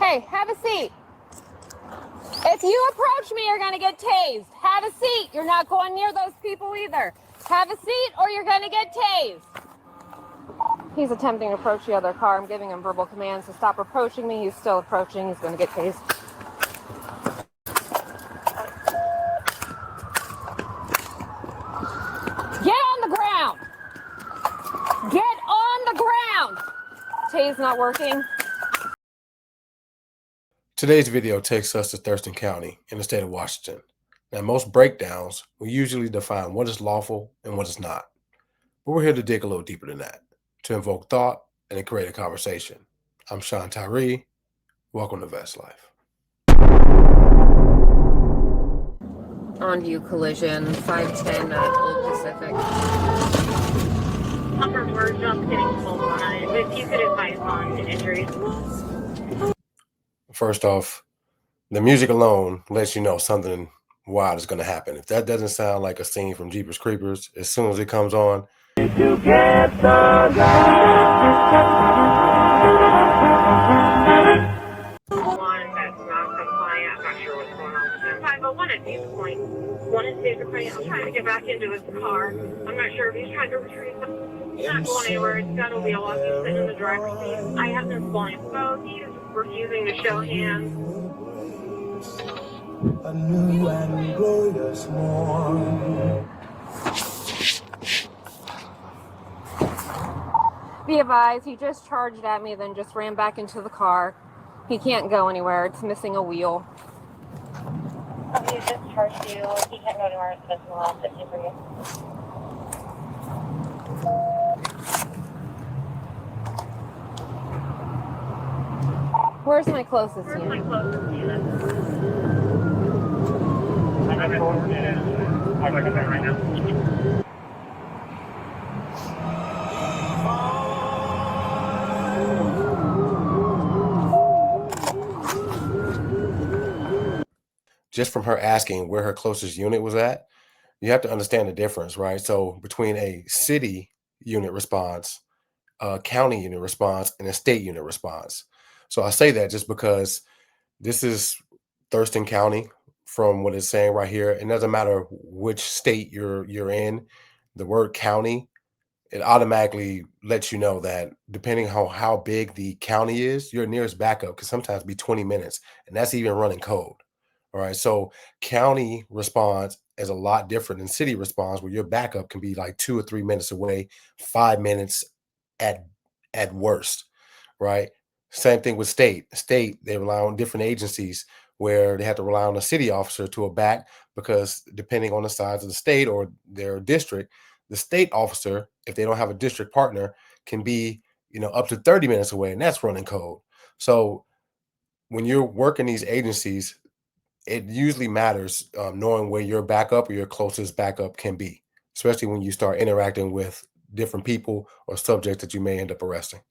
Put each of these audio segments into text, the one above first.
Hey, have a seat. If you approach me, you're going to get tased. Have a seat. You're not going near those people either. Have a seat or you're going to get tased. He's attempting to approach the other car. I'm giving him verbal commands to stop approaching me. He's still approaching. He's going to get tased. Get on the ground. Get on the ground. Tase not working. Today's video takes us to Thurston County in the state of Washington. Now, most breakdowns will usually define what is lawful and what is not. But we're here to dig a little deeper than that, to invoke thought and to create a conversation. I'm Sean Tyree. Welcome to Vest Life. On-view collision, 510 at Old Pacific. Upper word jump getting full on. If you could advise on injuries. First off, the music alone lets you know something wild is going to happen. If that doesn't sound like a scene from Jeepers Creepers, as soon as it comes on, One that's not compliant. I'm not sure what's going on with him. 501 at this point. One is I'm trying to get back into his car. I'm not sure if he's trying to retrieve something. He's not going anywhere. It's got a wheel off. He's sitting in the driver's seat. I have them blindfolded. He's refusing to show hands. A new and glorious morn. Be advised, he just charged at me, then just ran back into the car. He can't go anywhere. It's missing a wheel. He just charged you. He can't go anywhere. It's missing a wheel. 50 for you. Where's my closest unit? I'm right now. just from her asking where her closest unit was at, you have to understand the difference, right? So between a city unit response, a county unit response, and a state unit response. So I say that just because this is Thurston County from what it's saying right here. It doesn't matter which state you're in, the word county, it automatically lets you know that depending on how big the county is, your nearest backup could sometimes be 20 minutes, and that's even running code. All right. So county response is a lot different than city response, where your backup can be like 2 or 3 minutes away, 5 minutes at worst. Right. Same thing with state. State, they rely on different agencies where they have to rely on a city officer to a back, because depending on the size of the state or their district, the state officer, if they don't have a district partner, can be, up to 30 minutes away, and that's running code. So when you're working these agencies, it usually matters knowing where your backup or your closest backup can be, especially when you start interacting with different people or subjects that you may end up arresting.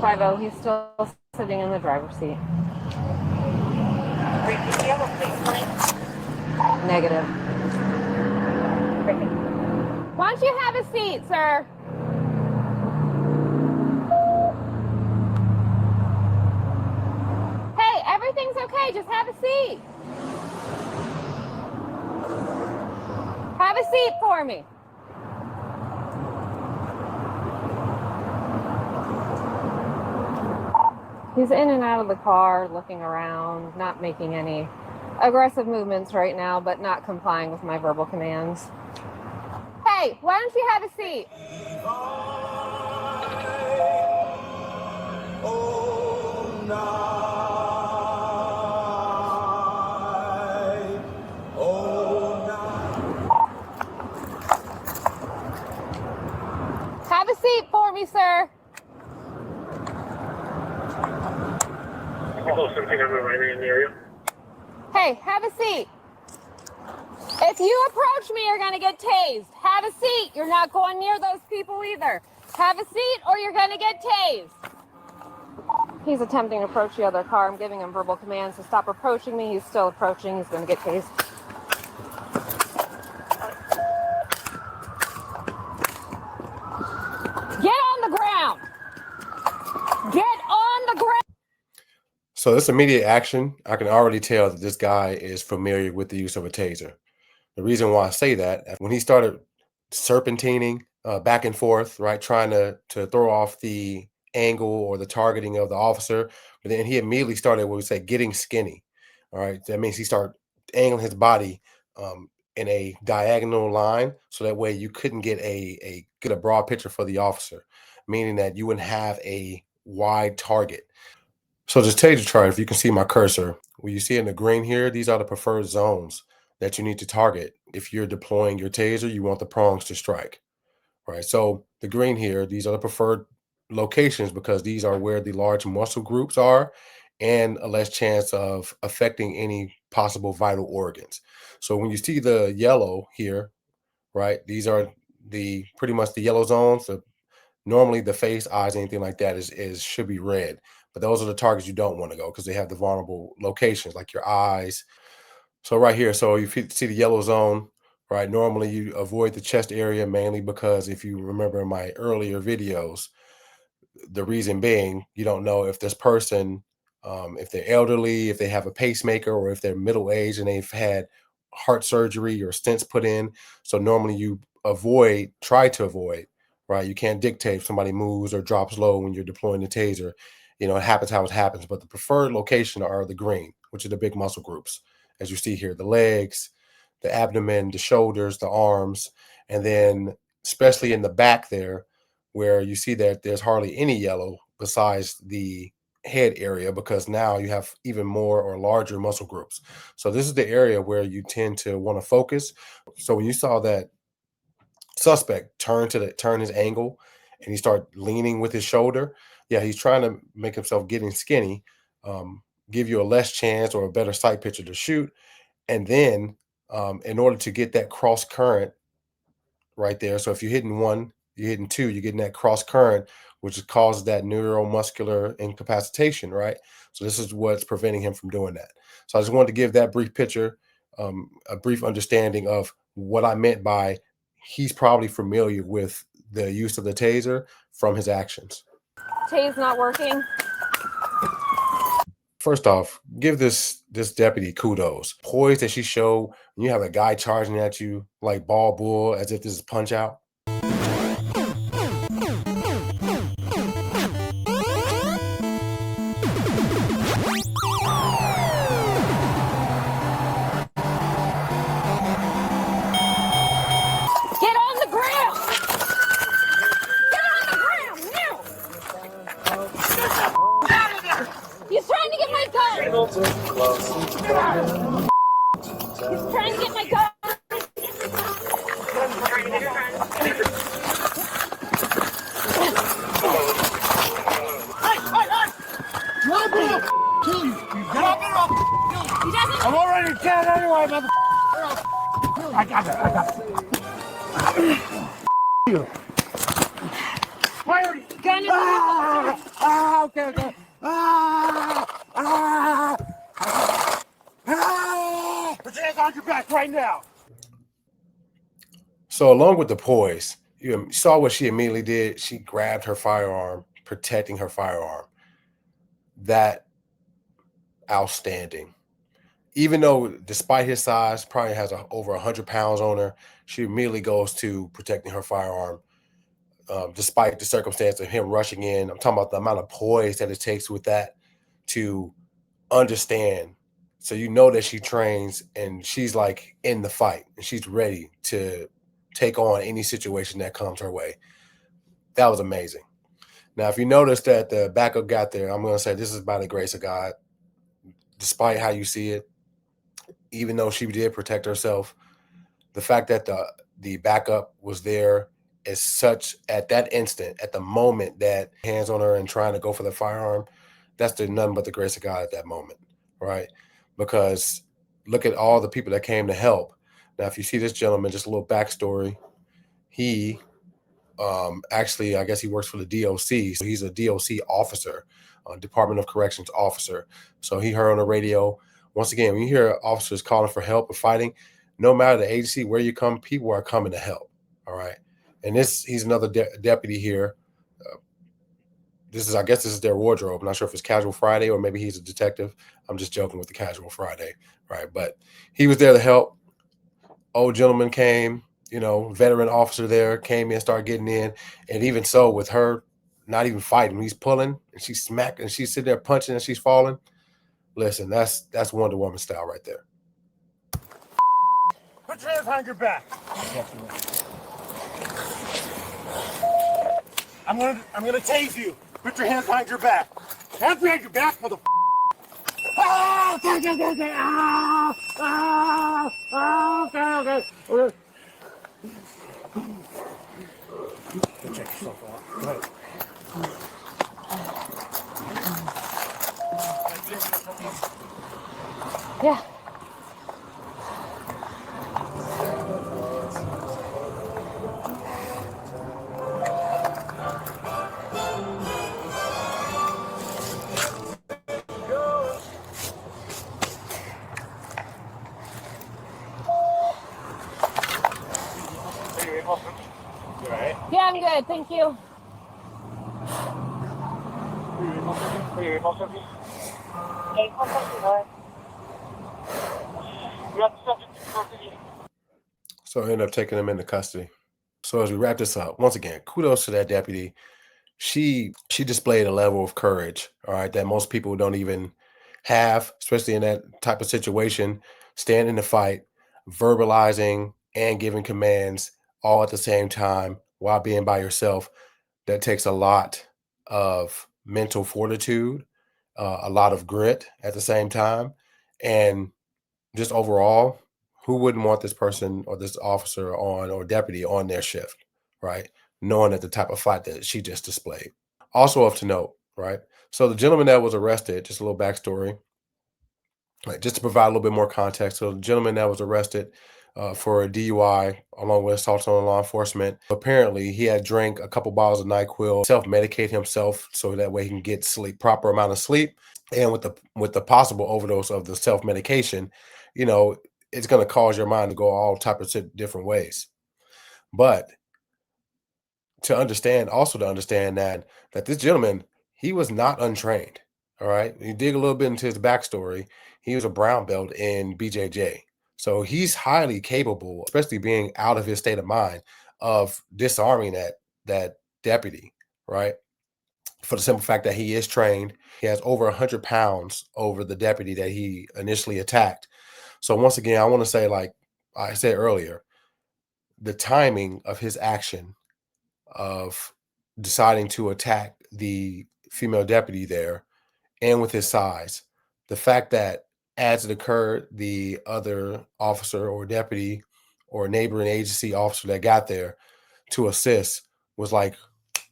50, he's still sitting in the driver's seat. Negative. Why don't you have a seat, sir? Hey, everything's okay. Just have a seat. Have a seat for me. He's in and out of the car, looking around, not making any aggressive movements right now, but not complying with my verbal commands. Hey, why don't you have a seat? Have a seat for me, sir. Hey, have a seat. If you approach me, you're going to get tased. Have a seat. You're not going near those people either. Have a seat or you're going to get tased. He's attempting to approach the other car. I'm giving him verbal commands to stop approaching me. He's still approaching. He's going to get tased. Get on the ground. Get on the ground. So this immediate action, I can already tell that this guy is familiar with the use of a taser. The reason why I say that, when he started serpentining back and forth, right, trying to throw off the angle or the targeting of the officer, but then he immediately started what we say getting skinny. All right, that means he started angling his body in a diagonal line, so that way you couldn't get get a broad picture for the officer, meaning that you wouldn't have a wide target. So this taser chart, if you can see my cursor, what you see in the green here, these are the preferred zones that you need to target. If you're deploying your taser, you want the prongs to strike, right? So the green here, these are the preferred locations because these are where the large muscle groups are and a less chance of affecting any possible vital organs. So when you see the yellow here, right, these are the pretty much the yellow zones. Normally the face, eyes, anything like that is should be red, but those are the targets you don't want to go because they have the vulnerable locations like your eyes. So right here, so if you see the yellow zone, right, normally you avoid the chest area mainly because if you remember in my earlier videos, the reason being you don't know if this person, if they're elderly, if they have a pacemaker, or if they're middle aged and they've had heart surgery or stents put in. So normally you try to avoid, right? You can't dictate if somebody moves or drops low when you're deploying the taser. You know, it happens how it happens. But the preferred location are the green, which are the big muscle groups, as you see here: the legs, the abdomen, the shoulders, the arms, and then especially in the back there where you see that there's hardly any yellow besides the head area because now you have even more or larger muscle groups. So this is the area where you tend to want to focus. So when you saw that suspect turn his angle and he start leaning with his shoulder, yeah, he's trying to make himself getting skinny, give you a less chance or a better sight picture to shoot. And then in order to get that cross current right there. So if you're hitting one, you're hitting two, you're getting that cross current, which causes that neuromuscular incapacitation, right? So this is what's preventing him from doing that. So I just wanted to give that brief picture, a brief understanding of what I meant by he's probably familiar with the use of the taser from his actions. Tase not working. First off, give this deputy kudos. Poise that she showed when you have a guy charging at you like ball bull as if this is Punch Out. Get on the ground. Get on the ground now. He's trying to get my gun. He's trying to get my gun. Trying to get your friend. He doesn't. I'm already dead anyway, mother. I got it. You. Why are you? Gun is Okay. Put your hands on your back right now. So along with the poise, you saw what she immediately did. She grabbed her firearm, protecting her firearm. That outstanding. Even though, despite his size, probably has over 100 pounds on her, she immediately goes to protecting her firearm, despite the circumstance of him rushing in. I'm talking about the amount of poise that it takes with that to understand. So you know that she trains and she's like in the fight and she's ready to take on any situation that comes her way. That was amazing. Now, if you notice that the backup got there, I'm going to say this is by the grace of God. Despite how you see it, even though she did protect herself, the fact that the backup was there is such at that instant, at the moment that hands on her and trying to go for the firearm, that's nothing but the grace of God at that moment, right? Because look at all the people that came to help. Now, if you see this gentleman, just a little backstory, he actually, I guess he works for the DOC. So he's a DOC officer, Department of Corrections officer. So he heard on the radio, once again, when you hear officers calling for help or fighting, no matter the agency, where you come, people are coming to help. All right. And he's another deputy here. I guess this is their wardrobe. I'm not sure if it's Casual Friday or maybe he's a detective. I'm just joking with the Casual Friday, right? But he was there to help. Old gentleman came, veteran officer there, came in, started getting in. And even so, with her not even fighting, he's pulling and she's smacking and she's sitting there punching and she's falling. Listen, that's Wonder Woman style right there. Put your hands behind your back. I'm gonna tase you. Put your hands behind your back. Hands behind your back, mother. Ah, okay. Okay. Check yourself out. Go ahead. Yeah. Right. Yeah, I'm good. Thank you. So I ended up taking him into custody. So as we wrap this up, once again, kudos to that deputy. She displayed a level of courage, all right, that most people don't even have, especially in that type of situation. Stand in the fight, verbalizing and giving commands all at the same time while being by yourself. That takes a lot of mental fortitude, a lot of grit at the same time, and just overall, who wouldn't want this person or this officer on or deputy on their shift, right? Knowing that the type of fight that she just displayed. Also of to note, right? So the gentleman that was arrested, just a little backstory, right, just to provide a little bit more context. So the gentleman that was arrested for a DUI along with assault on law enforcement, apparently he had drank a couple bottles of NyQuil, self-medicate himself so that way he can get sleep, proper amount of sleep. And with the possible overdose of the self-medication, it's going to cause your mind to go all types of different ways. But to understand that this gentleman, he was not untrained. All right. You dig a little bit into his backstory. He was a brown belt in BJJ. So he's highly capable, especially being out of his state of mind, of disarming that deputy, right? For the simple fact that he is trained. He has over 100 pounds over the deputy that he initially attacked. So once again, I want to say, like I said earlier, the timing of his action of deciding to attack the female deputy there, and with his size, the fact that as it occurred, the other officer or deputy or neighboring agency officer that got there to assist was like,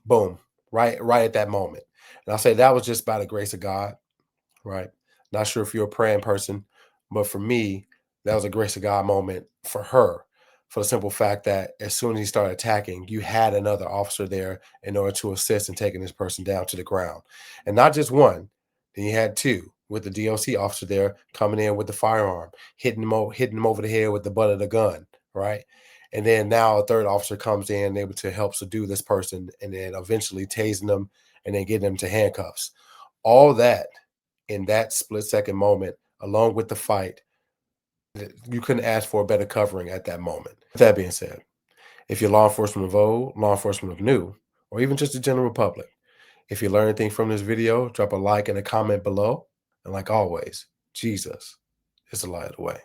boom, right at that moment. And I'll say that was just by the grace of God, right? Not sure if you're a praying person, but for me, that was a grace of God moment for her, for the simple fact that as soon as he started attacking, you had another officer there in order to assist in taking this person down to the ground. And not just one, then you had two, with the DOC officer there coming in with the firearm, hitting him over the head with the butt of the gun, right? And then now a third officer comes in able to help subdue this person and then eventually tasing them and then getting them to handcuffs. All that in that split second moment, along with the fight, you couldn't ask for a better covering at that moment. With that being said, if you're law enforcement of old, law enforcement of new, or even just the general public, if you learn anything from this video, drop a like and a comment below. And like always, Jesus is the light of the way.